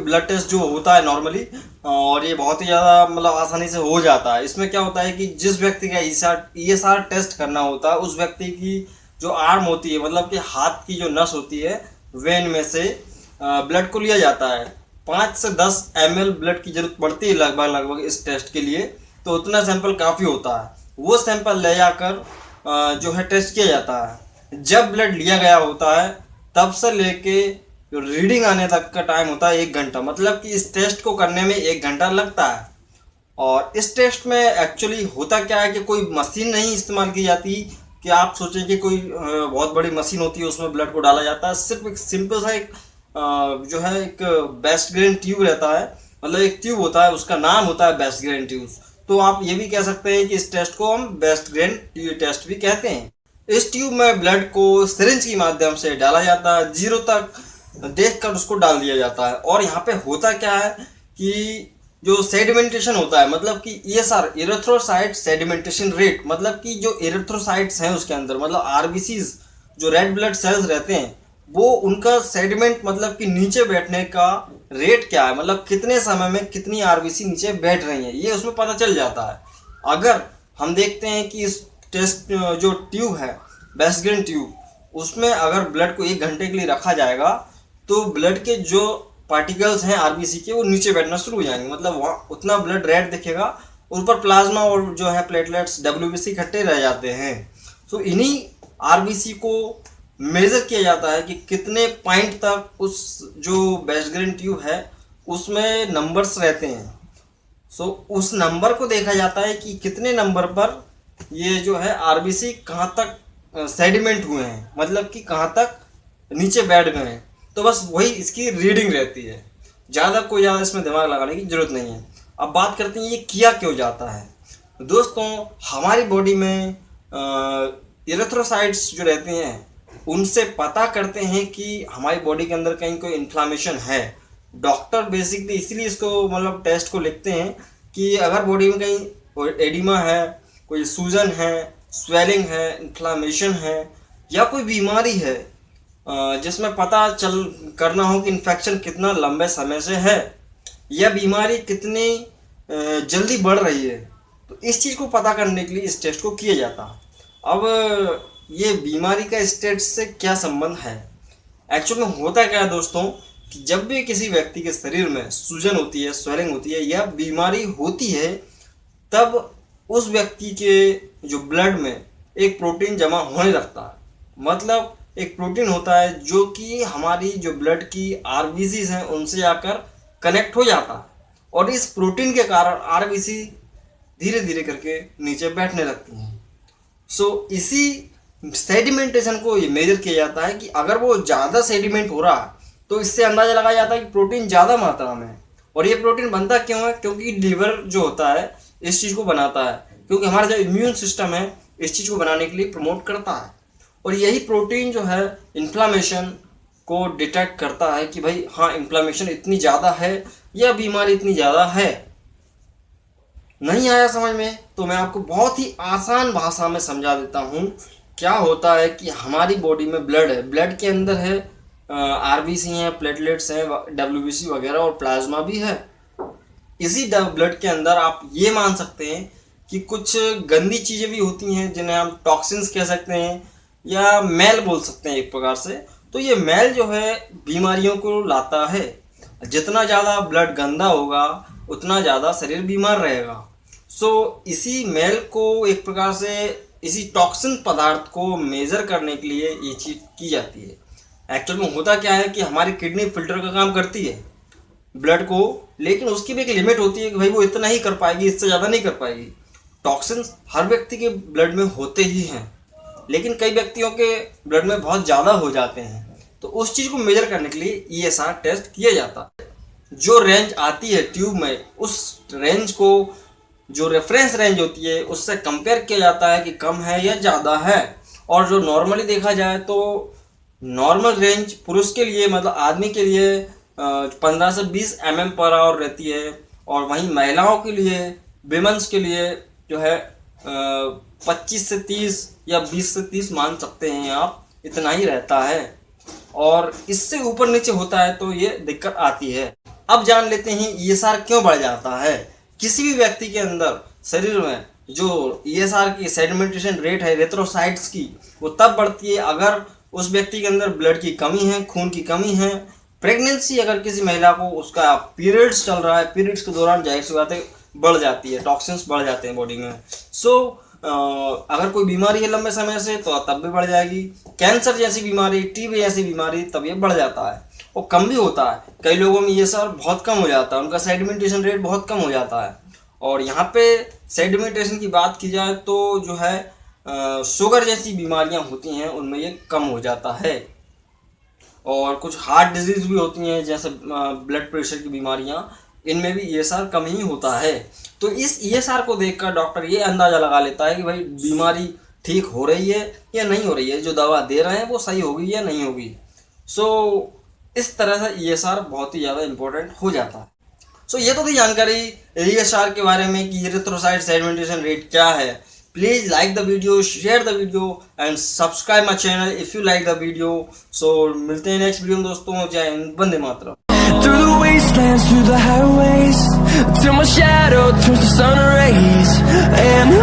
Blood test जो होता है नॉर्मली, और ये बहुत ही ज़्यादा मतलब आसानी से हो जाता है। इसमें क्या होता है कि जिस व्यक्ति का ईएसआर टेस्ट करना होता है उस व्यक्ति की जो आर्म होती है, मतलब कि हाथ की जो नस होती है, वेन में से ब्लड को लिया जाता है। 5 से 10 ml ब्लड की जरूरत पड़ती है लगभग लगभग इस टेस्ट के लिए। तो उतना सैंपल काफ़ी होता है। वो सैंपल ले जाकर जो है टेस्ट किया जाता है। जब ब्लड लिया गया होता है तब से लेके जो रीडिंग आने तक का टाइम होता है 1 घंटा, मतलब कि इस टेस्ट को करने में 1 घंटा लगता है। और इस टेस्ट में एक्चुअली होता क्या है कि कोई मशीन नहीं इस्तेमाल की जाती कि आप सोचें कि कोई बहुत बड़ी मशीन होती है उसमें ब्लड को डाला जाता है। सिर्फ एक सिंपल सा एक जो है एक बेस्ट ग्रेन ट्यूब रहता है, मतलब एक ट्यूब होता है, उसका नाम होता है बेस्ट ग्रेन ट्यूब। तो आप ये भी कह सकते हैं कि इस टेस्ट को हम बेस्ट ग्रेन टेस्ट भी कहते हैं। इस ट्यूब में ब्लड को सिरिंज के माध्यम से डाला जाता है, 0 तक देखकर उसको डाल दिया जाता है। और यहाँ पे होता क्या है कि जो सेडिमेंटेशन होता है, मतलब कि ईएसआर इरेथ्रोसाइट सेडिमेंटेशन रेट, मतलब कि जो इरेथ्रोसाइट्स हैं उसके अंदर, मतलब आरबीसीज जो रेड ब्लड सेल्स रहते हैं, वो उनका सेडिमेंट मतलब कि नीचे बैठने का रेट क्या है, मतलब कितने समय में कितनी आरबीसी नीचे बैठ रही है, ये उसमें पता चल जाता है। अगर हम देखते हैं कि इस टेस्ट जो ट्यूब है बेस्ट ग्रेन ट्यूब, उसमें अगर ब्लड को 1 घंटे के लिए रखा जाएगा तो ब्लड के जो पार्टिकल्स हैं आरबीसी के वो नीचे बैठना शुरू हो जाएंगे, मतलब वहाँ उतना ब्लड रेड दिखेगा, ऊपर प्लाज्मा और जो है प्लेटलेट्स डब्ल्यूबीसी इकट्ठे रह जाते हैं। तो इन्हीं आरबीसी को मेजर किया जाता है कि कितने पॉइंट तक उस जो बेस्ट ग्रेन ट्यूब है उसमें नंबर्स रहते हैं। सो उस नंबर को देखा जाता है कि कितने नंबर पर ये जो है आरबीसी कहाँ तक सेडिमेंट हुए हैं, मतलब कि कहाँ तक नीचे बैठ गए हैं। तो बस वही इसकी रीडिंग रहती है, कोई ज़्यादा इसमें दिमाग लगाने की जरूरत नहीं है। अब बात करते हैं ये किया क्यों जाता है। दोस्तों, हमारी बॉडी में इरेथ्रोसाइट्स जो रहते हैं उनसे पता करते हैं कि हमारी बॉडी के अंदर कहीं कोई इन्फ्लामेशन है। डॉक्टर बेसिकली इसीलिए इसको मतलब टेस्ट को लिखते हैं कि अगर बॉडी में कहीं एडिमा है, कोई सूजन है, स्वेलिंग है, इन्फ्लामेशन है, या कोई बीमारी है जिसमें पता चल करना हो कि इन्फेक्शन कितना लंबे समय से है या बीमारी कितनी जल्दी बढ़ रही है, तो इस चीज़ को पता करने के लिए इस टेस्ट को किया जाता है। अब ये बीमारी का इस टेस्ट से क्या संबंध है? एक्चुअल में होता क्या है दोस्तों कि जब भी किसी व्यक्ति के शरीर में सूजन होती है, स्वेलिंग होती है या बीमारी होती है, तब उस व्यक्ति के जो ब्लड में एक प्रोटीन जमा होने लगता है। मतलब एक प्रोटीन होता है जो कि हमारी जो ब्लड की आरबीसीज हैं उनसे आकर कनेक्ट हो जाता है, और इस प्रोटीन के कारण आरबीसी धीरे धीरे करके नीचे बैठने लगती हैं। सो इसी सेडिमेंटेशन को ये मेजर किया जाता है कि अगर वो ज़्यादा सेडिमेंट हो रहा है तो इससे अंदाज़ा लगाया जाता है कि प्रोटीन ज़्यादा मात्रा में है। और ये प्रोटीन बनता क्यों है? क्योंकि लीवर जो होता है इस चीज़ को बनाता है, क्योंकि हमारा जो इम्यून सिस्टम है इस चीज़ को बनाने के लिए प्रमोट करता है। और यही प्रोटीन जो है इन्फ्लामेशन को डिटेक्ट करता है कि भाई हाँ, इन्फ्लामेशन इतनी ज़्यादा है या बीमारी इतनी ज़्यादा है। नहीं आया समझ में तो मैं आपको बहुत ही आसान भाषा में समझा देता हूँ। क्या होता है कि हमारी बॉडी में ब्लड है, ब्लड के अंदर है आरबीसी हैं, प्लेटलेट्स हैं, डब्ल्यूबीसी वगैरह और प्लाज्मा भी है। इसी ब्लड के अंदर आप ये मान सकते हैं कि कुछ गंदी चीज़ें भी होती हैं जिन्हें हम टॉक्सिन्स कह सकते हैं या मैल बोल सकते हैं एक प्रकार से। तो ये मैल जो है बीमारियों को लाता है। जितना ज़्यादा ब्लड गंदा होगा उतना ज़्यादा शरीर बीमार रहेगा। सो इसी मैल को एक प्रकार से इसी टॉक्सिन पदार्थ को मेज़र करने के लिए ये चीज़ की जाती है। एक्चुअल में होता क्या है कि हमारी किडनी फिल्टर का काम करती है ब्लड को, लेकिन उसकी भी एक लिमिट होती है कि भाई वो इतना ही कर पाएगी, इससे ज़्यादा नहीं कर पाएगी। टॉक्सिन्स हर व्यक्ति के ब्लड में होते ही हैं, लेकिन कई व्यक्तियों के ब्लड में बहुत ज़्यादा हो जाते हैं। तो उस चीज़ को मेजर करने के लिए ईएसआर टेस्ट किया जाता है। जो रेंज आती है ट्यूब में, उस रेंज को जो रेफरेंस रेंज होती है उससे कंपेयर किया जाता है कि कम है या ज़्यादा है। और जो नॉर्मली देखा जाए तो नॉर्मल रेंज पुरुष के लिए, मतलब आदमी के लिए 15 से 20 mm/h रहती है, और वहीं महिलाओं के लिए, विमेंस के लिए जो है 25 से 30 या 20 से 30 मान सकते हैं आप, इतना ही रहता है। और इससे ऊपर नीचे होता है तो ये दिक्कत आती है। अब जान लेते हैं ESR क्यों बढ़ जाता है। किसी भी व्यक्ति के अंदर शरीर में जो ESR की सेडिमेंटेशन रेट है एरिथ्रोसाइट्स की, वो तब बढ़ती है अगर उस व्यक्ति के अंदर ब्लड की कमी है, खून की कमी है। प्रेगनेंसी अगर किसी महिला को उसका पीरियड्स चल रहा है, पीरियड्स के दौरान जाहिर सी बात है बढ़ जाती है, टॉक्सिन्स बढ़ जाते हैं बॉडी में। अगर कोई बीमारी है लंबे समय से तो तब भी बढ़ जाएगी। कैंसर जैसी बीमारी, टीबी जैसी बीमारी, तब ये बढ़ जाता है। और कम भी होता है, कई लोगों में ESR बहुत कम हो जाता है, उनका सेडिमेंटेशन रेट बहुत कम हो जाता है। और यहाँ पे सेडिमेंटेशन की बात की जाए तो जो है शुगर जैसी बीमारियां होती हैं उनमें ये कम हो जाता है। और कुछ हार्ट डिजीज भी होती हैं जैसे ब्लड प्रेशर की बीमारियां, इनमें भी ESR कम ही होता है। तो इस ESR को देखकर डॉक्टर ये अंदाज़ा लगा लेता है कि भाई बीमारी ठीक हो रही है या नहीं हो रही है, जो दवा दे रहे हैं वो सही होगी या नहीं होगी। इस तरह से ESR बहुत ही ज़्यादा इम्पोर्टेंट हो जाता है। ये तो थी जानकारी ESR के बारे में कि एरिथ्रोसाइट सेडिमेंटेशन रेट क्या है। Please like the video, share the video and subscribe my channel if you like the video. मिलते हैं नेक्स्ट वीडियो में दोस्तों। जय Hind, Vande Mataram. Through the wastelands, through the highways, till my shadow turns to sun rays, and